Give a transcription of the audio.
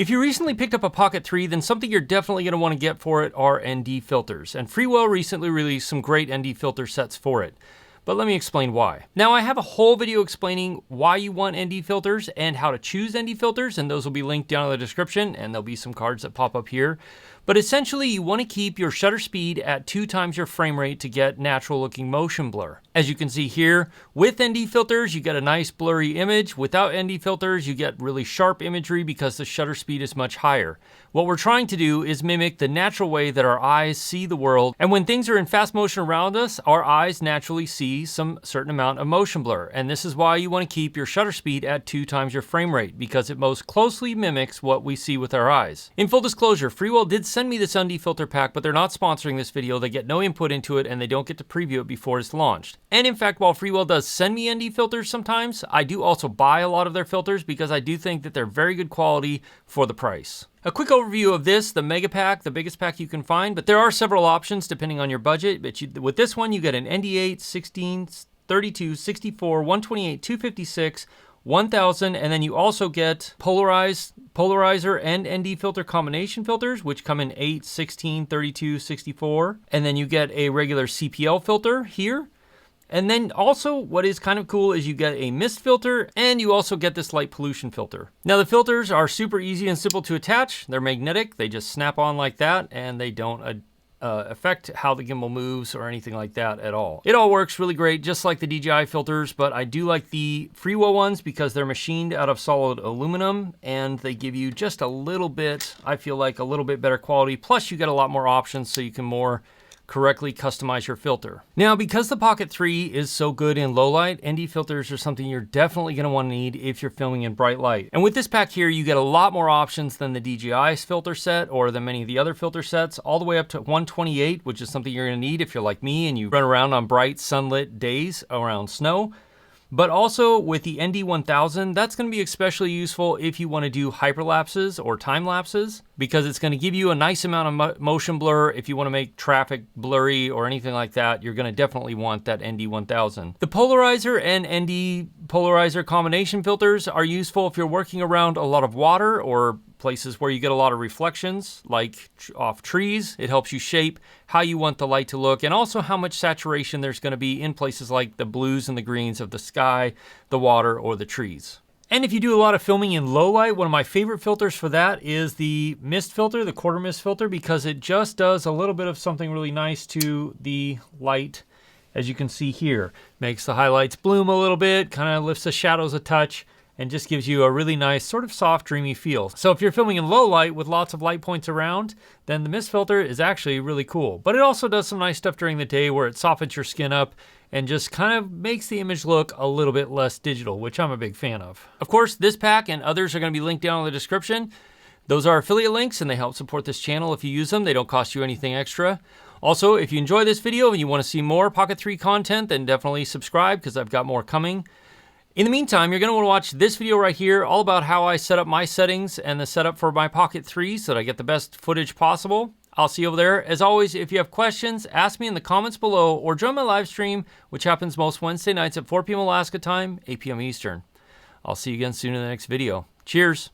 If you recently picked up a Pocket 3, then something you're definitely going to want to get for it are ND filters, and Freewell recently released some great ND filter sets for it. But let me explain why. Now, I have a whole video explaining why you want ND filters and how to choose ND filters, and those will be linked down in the description, and there'll be some cards that pop up here. But essentially, you want to keep your shutter speed at 2 times your frame rate to get natural looking motion blur. As you can see here, with ND filters, you get a nice blurry image. Without ND filters, you get really sharp imagery because the shutter speed is much higher. What we're trying to do is mimic the natural way that our eyes see the world. And when things are in fast motion around us, our eyes naturally see some certain amount of motion blur. And this is why you want to keep your shutter speed at 2 times your frame rate, because it most closely mimics what we see with our eyes. In full disclosure, Freewell did send me this ND filter pack, but they're not sponsoring this video. They get no input into it, and they don't get to preview it before it's launched. And in fact, while Freewell does send me ND filters sometimes, I do also buy a lot of their filters because I do think that they're very good quality for the price. A quick overview of this, the Mega Pack, the biggest pack you can find, but there are several options depending on your budget. But with this one, you get an ND8, 16, 32, 64, 128, 256, 1000, and then you also get polarizer and ND filter combination filters, which come in 8, 16, 32, 64, and then you get a regular CPL filter here. And then also what is kind of cool is you get a mist filter, and you also get this light pollution filter. Now the filters are super easy and simple to attach. They're magnetic, they just snap on like that, and they don't affect how the gimbal moves or anything like that at all. It all works really great, just like the DJI filters, but I do like the Freewell ones because they're machined out of solid aluminum, and they give you just a little bit, I feel like a little bit better quality, plus you get a lot more options so you can more correctly customize your filter. Now, because the Pocket 3 is so good in low light, ND filters are something you're definitely going to want to need if you're filming in bright light. And with this pack here, you get a lot more options than the DJI filter set or than many of the other filter sets, all the way up to 128, which is something you're going to need if you're like me and you run around on bright sunlit days around snow. But also with the ND 1000, that's going to be especially useful if you want to do hyperlapses or time lapses, because it's going to give you a nice amount of motion blur. If you want to make traffic blurry or anything like that, you're going to definitely want that ND 1000. The polarizer and ND polarizer combination filters are useful if you're working around a lot of water or places where you get a lot of reflections, like off trees. It helps you shape how you want the light to look, and also how much saturation there's going to be in places like the blues and the greens of the sky, the water, or the trees. And if you do a lot of filming in low light, one of my favorite filters for that is the mist filter, the quarter mist filter, because it just does a little bit of something really nice to the light. As you can see here, makes the highlights bloom a little bit, kind of lifts the shadows a touch, and just gives you a really nice sort of soft, dreamy feel. So if you're filming in low light with lots of light points around, then the mist filter is actually really cool. But it also does some nice stuff during the day where it softens your skin up and just kind of makes the image look a little bit less digital, which I'm a big fan of. Of course, this pack and others are going to be linked down in the description. Those are affiliate links, and they help support this channel if you use them. They don't cost you anything extra. Also, if you enjoy this video and you want to see more Pocket 3 content, then definitely subscribe, because I've got more coming. In the meantime, you're going to want to watch this video right here, all about how I set up my settings and the setup for my Pocket 3 so that I get the best footage possible. I'll see you over there. As always, if you have questions, ask me in the comments below or join my live stream, which happens most Wednesday nights at 4 p.m. Alaska time, 8 p.m. Eastern. I'll see you again soon in the next video. Cheers.